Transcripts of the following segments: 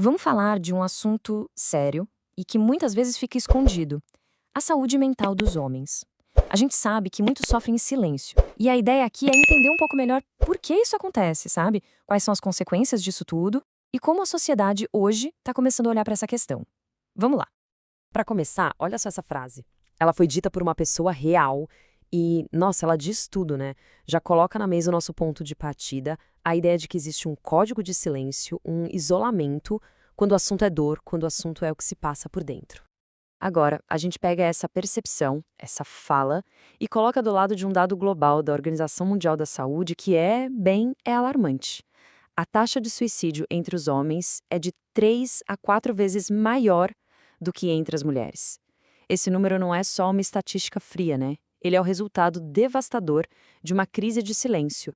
Vamos falar de um assunto sério e que muitas vezes fica escondido: a saúde mental dos homens. A gente sabe que muitos sofrem em silêncio, e a ideia aqui é entender um pouco melhor por que isso acontece, sabe? Quais são as consequências disso tudo e como a sociedade hoje está começando a olhar para essa questão. Vamos lá. Para começar, olha só essa frase. Ela foi dita por uma pessoa real e, nossa, ela diz tudo, né? Já coloca na mesa o nosso ponto de partida, a ideia de que existe um código de silêncio, um isolamento, quando o assunto é dor, quando o assunto é o que se passa por dentro. Agora, a gente pega essa percepção, essa fala, e coloca do lado de um dado global da Organização Mundial da Saúde que é alarmante. A taxa de suicídio entre os homens é de 3 a 4 vezes maior do que entre as mulheres. Esse número não é só uma estatística fria, né? Ele é o resultado devastador de uma crise de silêncio.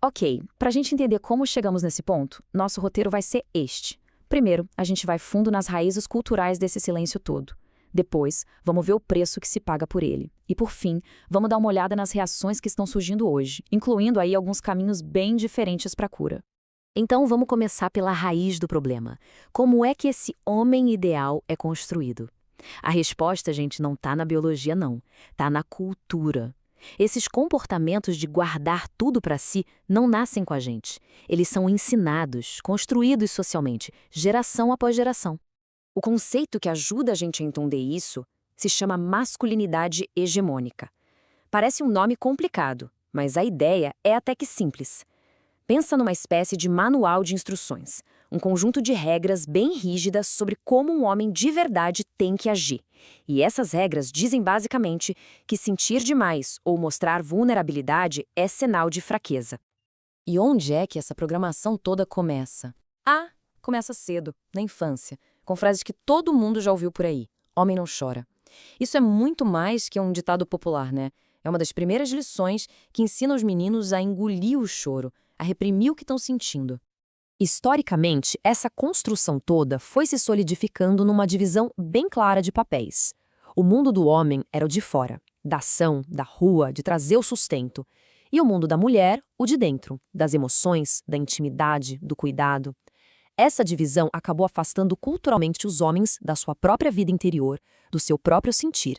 Ok, para a gente entender como chegamos nesse ponto, nosso roteiro vai ser este. Primeiro, a gente vai fundo nas raízes culturais desse silêncio todo. Depois, vamos ver o preço que se paga por ele. E por fim, vamos dar uma olhada nas reações que estão surgindo hoje, incluindo aí alguns caminhos bem diferentes para a cura. Então vamos começar pela raiz do problema. Como é que esse homem ideal é construído? A resposta, gente, não está na biologia, não. Está na cultura. Esses comportamentos de guardar tudo para si não nascem com a gente. Eles são ensinados, construídos socialmente, geração após geração. O conceito que ajuda a gente a entender isso se chama masculinidade hegemônica. Parece um nome complicado, mas a ideia é até que simples. Pensa numa espécie de manual de instruções, um conjunto de regras bem rígidas sobre como um homem de verdade tem que agir. E essas regras dizem basicamente que sentir demais ou mostrar vulnerabilidade é sinal de fraqueza. E onde é que essa programação toda começa? Ah, começa cedo, na infância, com frases que todo mundo já ouviu por aí: homem não chora. Isso é muito mais que um ditado popular, né? É uma das primeiras lições que ensina os meninos a engolir o choro, a reprimir o que estão sentindo. Historicamente, essa construção toda foi se solidificando numa divisão bem clara de papéis. O mundo do homem era o de fora, da ação, da rua, de trazer o sustento. E o mundo da mulher, o de dentro, das emoções, da intimidade, do cuidado. Essa divisão acabou afastando culturalmente os homens da sua própria vida interior, do seu próprio sentir.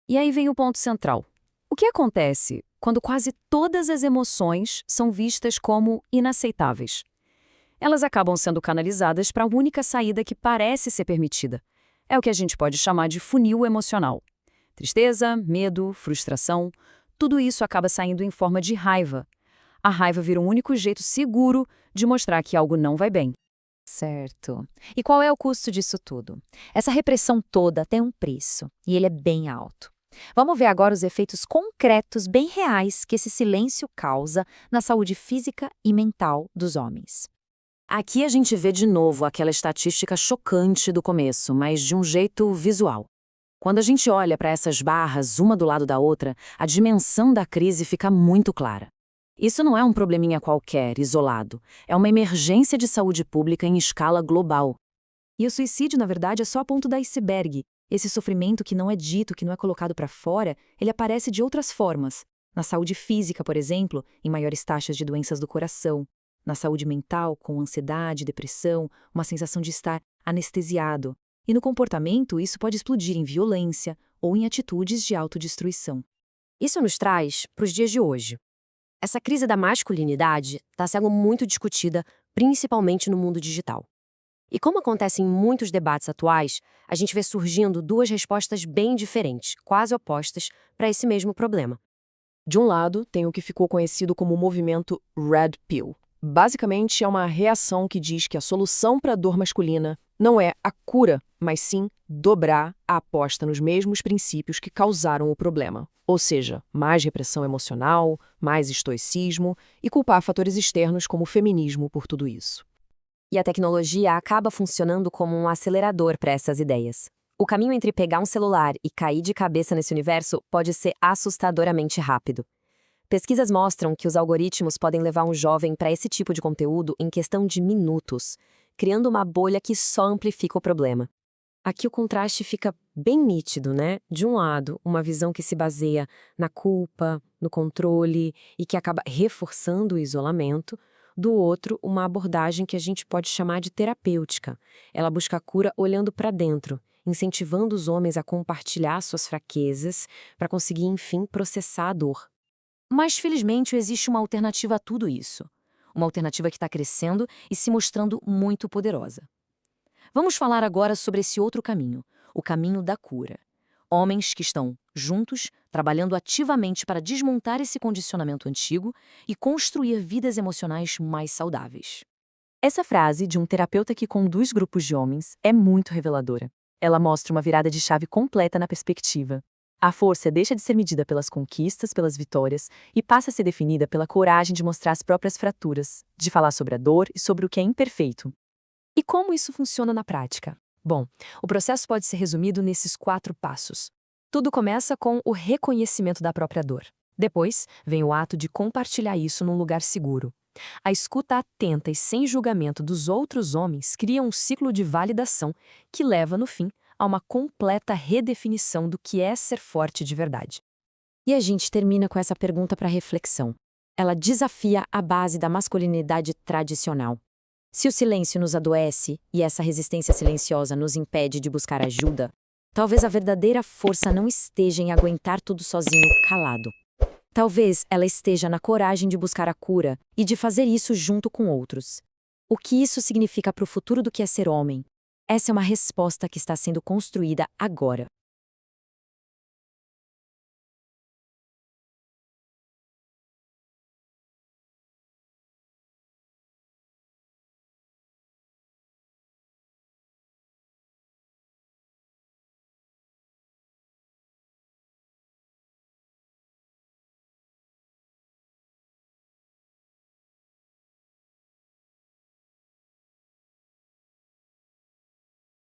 E aí vem o ponto central. O que acontece quando quase todas as emoções são vistas como inaceitáveis? Elas acabam sendo canalizadas para a única saída que parece ser permitida. É o que a gente pode chamar de funil emocional. Tristeza, medo, frustração, tudo isso acaba saindo em forma de raiva. A raiva vira um único jeito seguro de mostrar que algo não vai bem. Certo. E qual é o custo disso tudo? Essa repressão toda tem um preço, e ele é bem alto. Vamos ver agora os efeitos concretos, bem reais, que esse silêncio causa na saúde física e mental dos homens. Aqui a gente vê de novo aquela estatística chocante do começo, mas de um jeito visual. Quando a gente olha para essas barras, uma do lado da outra, a dimensão da crise fica muito clara. Isso não é um probleminha qualquer, isolado. É uma emergência de saúde pública em escala global. E o suicídio, na verdade, é só a ponta do iceberg. Esse sofrimento que não é dito, que não é colocado para fora, ele aparece de outras formas. Na saúde física, por exemplo, em maiores taxas de doenças do coração. Na saúde mental, com ansiedade, depressão, uma sensação de estar anestesiado. E no comportamento, isso pode explodir em violência ou em atitudes de autodestruição. Isso nos traz para os dias de hoje. Essa crise da masculinidade está sendo muito discutida, principalmente no mundo digital. E como acontece em muitos debates atuais, a gente vê surgindo duas respostas bem diferentes, quase opostas, para esse mesmo problema. De um lado, tem o que ficou conhecido como o movimento Red Pill. Basicamente, é uma reação que diz que a solução para a dor masculina não é a cura, mas sim dobrar a aposta nos mesmos princípios que causaram o problema. Ou seja, mais repressão emocional, mais estoicismo e culpar fatores externos como o feminismo por tudo isso. E a tecnologia acaba funcionando como um acelerador para essas ideias. O caminho entre pegar um celular e cair de cabeça nesse universo pode ser assustadoramente rápido. Pesquisas mostram que os algoritmos podem levar um jovem para esse tipo de conteúdo em questão de minutos, criando uma bolha que só amplifica o problema. Aqui o contraste fica bem nítido, né? De um lado, uma visão que se baseia na culpa, no controle e que acaba reforçando o isolamento. Do outro, uma abordagem que a gente pode chamar de terapêutica. Ela busca a cura olhando para dentro, incentivando os homens a compartilhar suas fraquezas para conseguir, enfim, processar a dor. Mas, felizmente, existe uma alternativa a tudo isso. Uma alternativa que está crescendo e se mostrando muito poderosa. Vamos falar agora sobre esse outro caminho, o caminho da cura. Homens que estão juntos, trabalhando ativamente para desmontar esse condicionamento antigo e construir vidas emocionais mais saudáveis. Essa frase de um terapeuta que conduz grupos de homens é muito reveladora. Ela mostra uma virada de chave completa na perspectiva. A força deixa de ser medida pelas conquistas, pelas vitórias, e passa a ser definida pela coragem de mostrar as próprias fraturas, de falar sobre a dor e sobre o que é imperfeito. E como isso funciona na prática? Bom, o processo pode ser resumido nesses 4 passos. Tudo começa com o reconhecimento da própria dor. Depois, vem o ato de compartilhar isso num lugar seguro. A escuta atenta e sem julgamento dos outros homens cria um ciclo de validação que leva, no fim, a uma completa redefinição do que é ser forte de verdade. E a gente termina com essa pergunta para reflexão. Ela desafia a base da masculinidade tradicional. Se o silêncio nos adoece e essa resistência silenciosa nos impede de buscar ajuda, talvez a verdadeira força não esteja em aguentar tudo sozinho, calado. Talvez ela esteja na coragem de buscar a cura e de fazer isso junto com outros. O que isso significa para o futuro do que é ser homem? Essa é uma resposta que está sendo construída agora.